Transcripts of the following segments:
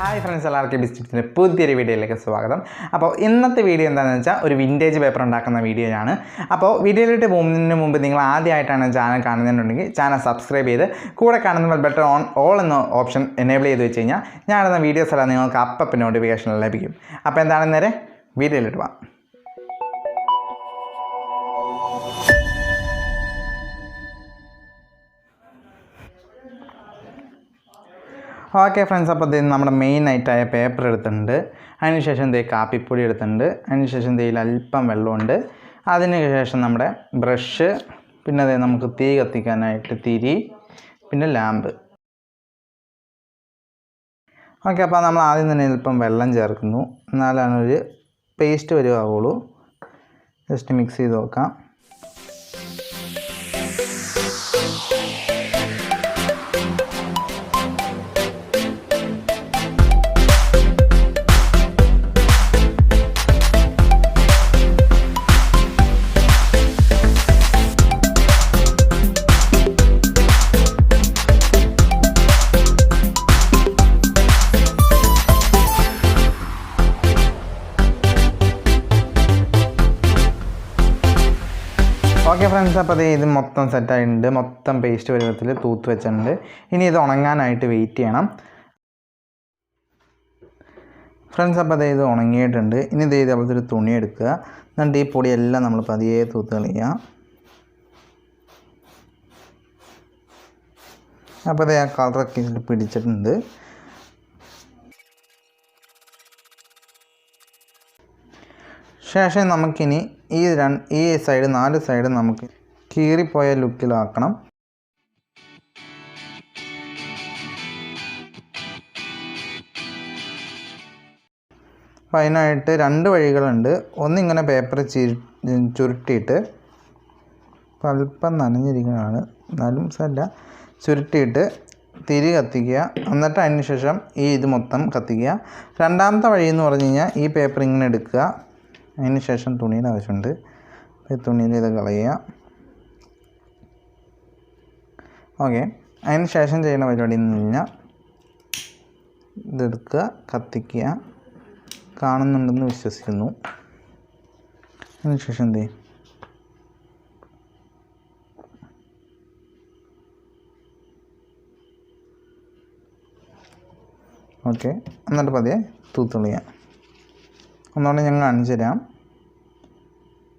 Hi friends, എല്ലാവർക്കും ബിസ്റ്റിൻ്റെ പുതിയൊരു വീഡിയോയിലേക്ക് സ്വാഗതം. അപ്പോൾ ഇന്നത്തെ വീഡിയോ എന്താണെന്ന് വെച്ചാൽ ഒരു വിൻറ്റേജ് പേപ്പർ ഉണ്ടാക്കുന്ന വീഡിയോയാണ്. അപ്പോൾ വീഡിയോയിലോട്ട് പോകുന്നതിന് മുമ്പ് നിങ്ങൾ ആദ്യമായിട്ടാണ് ചാനൽ കാണുന്നുണ്ടെങ്കിൽ ചാനൽ സബ്സ്ക്രൈബ് ചെയ്ത് കൂടെ കാണുന്ന ബെൽ ഓൾ എന്ന ഓപ്ഷൻ എനേബിൾ ചെയ്ത് വെച്ച് കഴിഞ്ഞാൽ ഞാനിടുന്ന വീഡിയോസ് എല്ലാം നിങ്ങൾക്ക് അപ്പം നോട്ടിഫിക്കേഷൻ ലഭിക്കും. അപ്പോൾ എന്താണ് നേരെ വീഡിയോയിലോട്ട് പോകാം. ഓക്കെ ഫ്രണ്ട്സ്, അപ്പോൾ നമ്മുടെ മെയിൻ ആയിട്ടായ പേപ്പർ എടുത്തിട്ടുണ്ട്. അതിനുശേഷം കാപ്പിപ്പൊടി എടുത്തിട്ടുണ്ട്. അതിനുശേഷം അല്പം വെള്ളമുണ്ട്. അതിനുശേഷം നമ്മുടെ ബ്രഷ്, പിന്നെ നമുക്ക് തീ കത്തിക്കാനായിട്ട് തിരി, പിന്നെ ലാമ്പ്. ഓക്കെ, അപ്പോൾ നമ്മൾ ആദ്യം തന്നെ അല്പം വെള്ളം ചേർക്കുന്നു. എന്നാലാണ് ഒരു പേസ്റ്റ് വരുവാവുള്ളൂ. ജസ്റ്റ് മിക്സ് ചെയ്ത് നോക്കാം. ഓക്കെ ഫ്രണ്ട്സ്, അപ്പോൾ ഇത് മൊത്തം സെറ്റായിട്ടുണ്ട്. മൊത്തം പേസ്റ്റ് പരുവത്തിൽ തൂത്ത് വെച്ചിട്ടുണ്ട്. ഇനി ഇത് ഉണങ്ങാനായിട്ട് വെയിറ്റ് ചെയ്യണം ഫ്രണ്ട്സ്. അപ്പോൾ ഇത് ഉണങ്ങിയിട്ടുണ്ട്. ഇനി ഇതേപോലത്തെ ഒരു തുണി എടുക്കുക. എന്നിട്ട് ഈ പൊടിയെല്ലാം നമ്മൾ പതിയെ തൂത്ത് കളിക്കുക. അപ്പോൾ ആ കളറൊക്കെ ഇതിൽ പിടിച്ചിട്ടുണ്ട്. ശേഷം നമുക്കിനി ഈ സൈഡ് 4 സൈഡ് നമുക്ക് കീറിപ്പോയ ലുക്കിലാക്കണം. അപ്പോൾ അതിനായിട്ട് 2 വഴികളുണ്ട്. ഒന്നിങ്ങനെ പേപ്പർ ചുരുട്ടിയിട്ട്, അല്പം നനഞ്ഞിരിക്കുന്നതാണ് എന്നാലും സാരമില്ല, ചുരുട്ടിയിട്ട് തിരി കത്തിക്കുക. എന്നിട്ട് അതിന് ശേഷം ഇത് മൊത്തം കത്തിക്കുക. രണ്ടാമത്തെ വഴി എന്ന് പറഞ്ഞു കഴിഞ്ഞാൽ ഈ പേപ്പർ ഇങ്ങനെ എടുക്കുക. അതിന് ശേഷം തുണിയുടെ ആവശ്യമുണ്ട്. ഈ തുണിയിൽ ഇത് കളയുക. ഓക്കെ, അതിന് ശേഷം ചെയ്യുന്ന പരിപാടി എന്ന് കഴിഞ്ഞാൽ ഇതെടുക്കുക, കത്തിക്കുക. കാണുന്നുണ്ടെന്ന് വിശ്വസിക്കുന്നു. അതിന് ശേഷം എന്ത് ചെയ്യും, ഓക്കെ, എന്നിട്ട് പതിയെ തൂത്തുളിയാം. ഒന്നുകൊണ്ട് ഞങ്ങൾ കാണിച്ചു തരാം.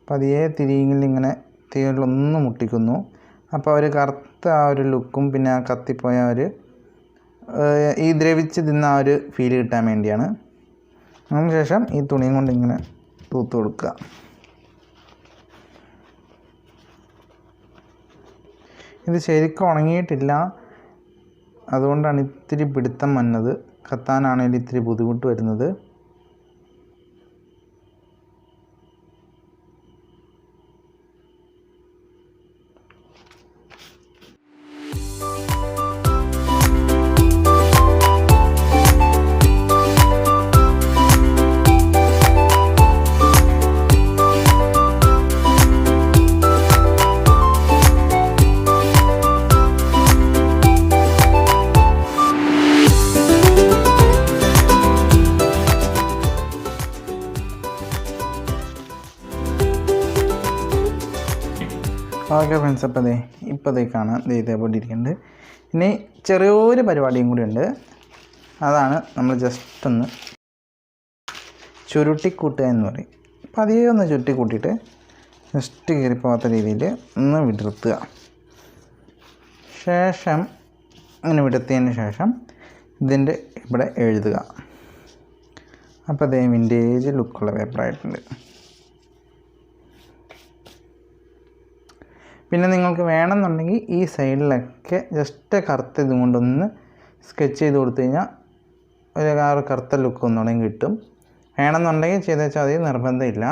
പതിയെ തിരിയിൽ ഇങ്ങനെ തീയിലൊന്ന് മുട്ടിക്കുന്നു. അപ്പോൾ ഒരു കറുത്ത ആ ഒരു ലുക്കും പിന്നെ ആ കത്തിപ്പോയ ഒരു ഈ ദ്രവിച്ച് തിന്ന ആ ഒരു ഫീൽ കിട്ടാൻ വേണ്ടിയാണ്. അതിനുശേഷം ഈ തുണിയും കൊണ്ട് ഇങ്ങനെ തൂത്ത് കൊടുക്കുക. ഇത് ശരിക്കും ഉണങ്ങിയിട്ടില്ല, അതുകൊണ്ടാണ് ഇത്തിരി പിടുത്തം വന്നത്. കത്താനാണെങ്കിൽ ഇത്തിരി ബുദ്ധിമുട്ട് വരുന്നത്. ഓക്കെ ഫ്രണ്ട്സ്, അപ്പോൾ ഇപ്പോൾ കാണാം ഇതേപോലെ ഇരിക്കുന്നുണ്ട്. ഇനി ചെറിയൊരു പരിപാടിയും കൂടി ഉണ്ട്. അതാണ് നമ്മൾ ജസ്റ്റ് ഒന്ന് ചുരുട്ടിക്കൂട്ടുക എന്ന് പറയും. അപ്പോൾ അതേ ഒന്ന് ചുരുട്ടിക്കൂട്ടിയിട്ട് ജസ്റ്റ് കീറിപ്പോകാത്ത രീതിയിൽ ഒന്ന് വിടർത്തുക. ശേഷം ഇങ്ങനെ വിടർത്തിയതിന് ശേഷം ഇതിൻ്റെ ഇവിടെ എഴുതുക. അപ്പോൾ വിൻറ്റേജ് ലുക്കുള്ള പേപ്പറായിട്ടുണ്ട്. പിന്നെ നിങ്ങൾക്ക് വേണമെന്നുണ്ടെങ്കിൽ ഈ സൈഡിലൊക്കെ ജസ്റ്റ് കറുത്ത ഇതും കൊണ്ടൊന്ന് സ്കെച്ച് ചെയ്ത് കൊടുത്തു കഴിഞ്ഞാൽ ഒരു കറുത്ത ലുക്ക് ഒന്നുകൂടെ കിട്ടും. വേണമെന്നുണ്ടെങ്കിൽ ചെയ്ത് വെച്ചാൽ മതി, നിർബന്ധമില്ല.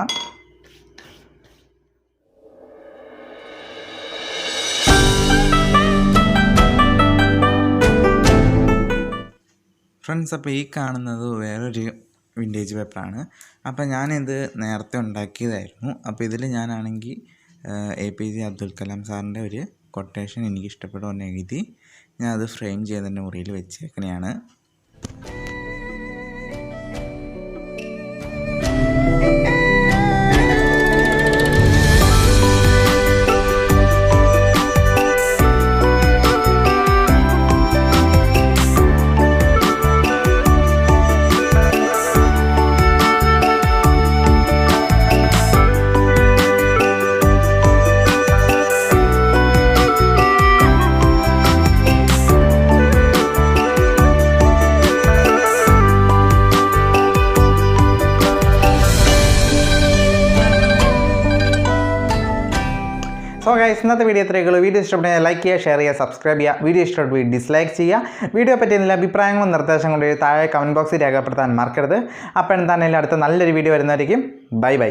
ഫ്രണ്ട്സ്, അപ്പോൾ ഈ കാണുന്നത് വേറൊരു വിൻറ്റേജ് പേപ്പറാണ്. അപ്പോൾ ഞാനിത് നേരത്തെ ഉണ്ടാക്കിയതായിരുന്നു. അപ്പോൾ ഇതിൽ ഞാനാണെങ്കിൽ APJ അബ്ദുൽ കലാം സാറിൻ്റെ ഒരു കൊട്ടേഷൻ എനിക്ക് ഇഷ്ടപ്പെടുമെന്ന് എഴുതി ഞാൻ അത് ഫ്രെയിം ചെയ്ത് എൻ്റെ മുറിയിൽ വെച്ചേക്കണെയാണ്. സോ ഗൈസ് ഇന്നത്തെ വീഡിയോ ഇത്രയൊക്കെയുള്ളൂ. വീഡിയോ ഇഷ്ടപ്പെടുന്ന ലൈക്ക് ചെയ്യുക, ഷെയർ ചെയ്യുക, സബ്സ്ക്രൈബ് ചെയ്യുക. വീഡിയോ ഇഷ്ടപ്പെട്ട ഡിസ്ലൈക്ക് ചെയ്യുക. വീഡിയോ പറ്റി എന്തെങ്കിലും അഭിപ്രായങ്ങളും നിർദ്ദേശങ്ങളും താഴെ കമൻറ്റ് ബോക്സിൽ രേഖപ്പെടുത്താൻ മറക്കരുത്. അപ്പോൾ എന്താണെങ്കിലും അടുത്ത നല്ലൊരു വീഡിയോ വരുന്നതായിരിക്കും. Bye bye.